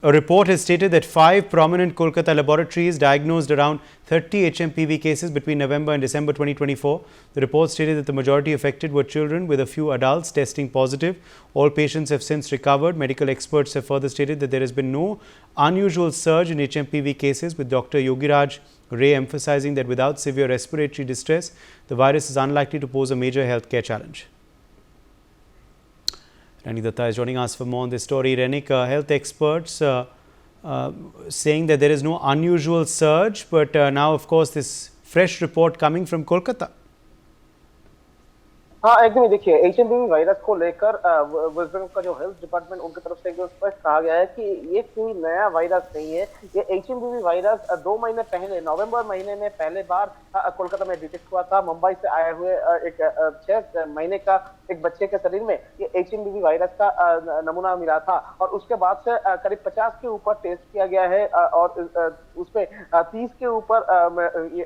A report has stated that 5 prominent Kolkata laboratories diagnosed around 30 HMPV cases between November and December 2024. The report stated that the majority affected were children, with a few adults testing positive. All patients have since recovered. Medical experts have further stated that there has been no unusual surge in HMPV cases, with Dr. Yogiraj Ray emphasizing that without severe respiratory distress, the virus is unlikely to pose a major healthcare challenge. Rani Datta is joining us for more on this story. Renik, health experts saying that there is no unusual surge, but now of course this fresh report coming from Kolkata. हाँ एकदम ही देखिए HMPV virus को लेकर waste Bengal का जो health department उनकी तरफ से एकदम स्पष्ट कहा गया है कि ये कोई नया वायरस नहीं है। ये एचएमपीवी वायरस 2 महीने पहले नवंबर महीने में पहले बार कोलकाता में डिटेक्ट हुआ था। मुंबई से आए हुए एक 6 महीने का एक बच्चे के शरीर में ये एचएमपीवी वायरस का नमूना मिला था और उसके बाद से करीब 50 के ऊपर टेस्ट किया गया है और उसमें 30 के ऊपर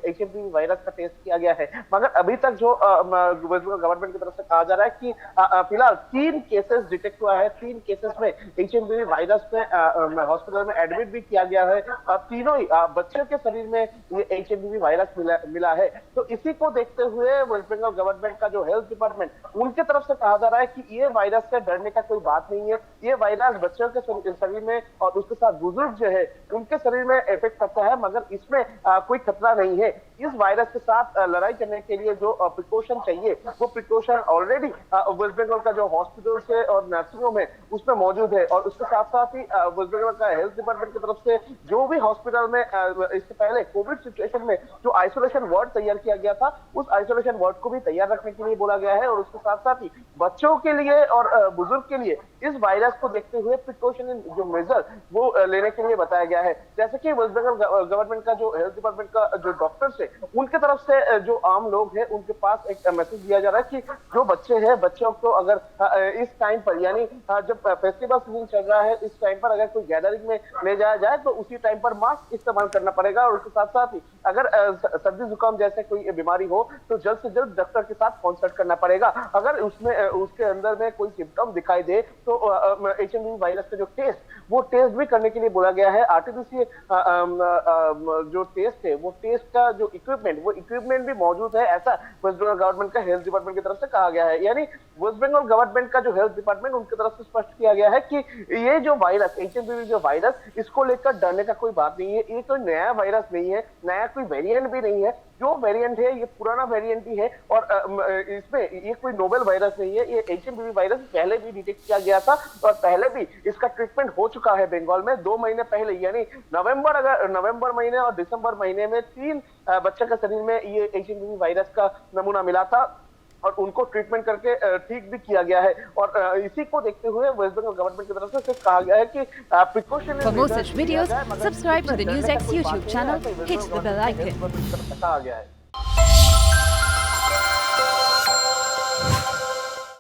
एचएमपीवी वायरस का टेस्ट किया गया है। मगर अभी तक जो वेस्ट बंगाल गवर्नमेंट की तरफ से कहा जा रहा है कि फिलहाल 3 केसेस डिटेक्ट हुआ है। 3 केसेस में एचएमपीवी वायरस में हॉस्पिटल में एडमिट भी किया गया है। तीनों ही बच्चों के शरीर में ये एचएमपीवी वायरस मिला है। तो इसी को देखते हुए वेस्ट बंगाल गवर्नमेंट का जो हेल्थ डिपार्टमेंट उनके तरफ से कहा जा रहा है कि ये वायरस से डरने का कोई बात नहीं है। ये वायरस बच्चों के शरीर में और उसके साथ बुजुर्ग जो है उनके शरीर में इफेक्ट करता है, मगर इसमें कोई खतरा नहीं है। इस वायरस के साथ लड़ाई करने के लिए जो प्रिकॉशन चाहिए वो प्रिकॉशन ऑलरेडी वेस्ट बंगाल का जो हॉस्पिटल से और नर्सिंग होम है उसमें मौजूद है। और उसके साथ साथ ही वेस्ट बंगाल का हेल्थ डिपार्टमेंट की तरफ से जो भी हॉस्पिटल में इससे पहले कोविड सिचुएशन में जो आइसोलेशन वार्ड तैयार किया गया था उस आइसोलेशन वार्ड को भी तैयार रखने के लिए बोला गया है। और उसके साथ साथ ही बच्चों के लिए और बुजुर्ग के लिए इस वायरस को देखते हुए प्रिकॉशन जो मेजर वो लेने के लिए बताया गया है। जैसे कि वेस्ट बंगाल गवर्नमेंट का जो हेल्थ डिपार्टमेंट का जो डॉक्टर्स है उनके तरफ से जो आम लोग हैं उनके पास एक मैसेज दिया जा रहा है कि जो बच्चे हैं बच्चों को अगर इस टाइम पर यानी जब फेस्टिवल सीजन चल रहा है इस टाइम पर अगर कोई गैदरिंग में ले जाया जाए तो उसी टाइम पर मास्क इस्तेमाल करना पड़ेगा। और उसके साथ साथ ही अगर सर्दी जुकाम जैसे कोई बीमारी हो तो जल्द से जल्द डॉक्टर के साथ कंसल्ट करना पड़ेगा। अगर उसमें उसके अंदर में कोई सिम्टम दिखाई दे तो एचएमवी वायरस का जो टेस्ट वो टेस्ट भी करने के लिए बोला गया है। आरटीपीसीआर जो टेस्ट है वो टेस्ट का जो इक्विपमेंट भी मौजूद है, ऐसा वेस्ट बंगाल गवर्नमेंट का हेल्थ डिपार्टमेंट की तरफ से कहा गया है। यानी वेस्ट बंगाल गवर्नमेंट का जो हेल्थ डिपार्टमेंट उनकी तरफ से स्पष्ट किया गया है कि ये जो वायरस एचएमपीवी जो वायरस इसको लेकर डरने का कोई बात नहीं है। ये कोई नया वायरस नहीं है, नया कोई वेरिएंट भी नहीं है। जो वेरिएंट है ये पुराना वेरिएंट ही है और इसमें ये कोई नोवेल वायरस नहीं है। ये एचएमपीवी वायरस पहले भी डिटेक्ट किया गया था और पहले भी इसका ट्रीटमेंट हो चुका है बंगाल में 2 महीने पहले, यानी नवंबर महीने और दिसंबर महीने में 3 बच्चों के शरीर में ये एचएमपीवी वायरस का नमूना मिला था और उनको ट्रीटमेंट करके ठीक भी किया गया है। और इसी को देखते हुए वेस्ट बंगाल गवर्नमेंट की तरफ से कहा गया है कि precaution For more such videos, subscribe to the NewsX YouTube channel, hit the bell icon. कहा गया है।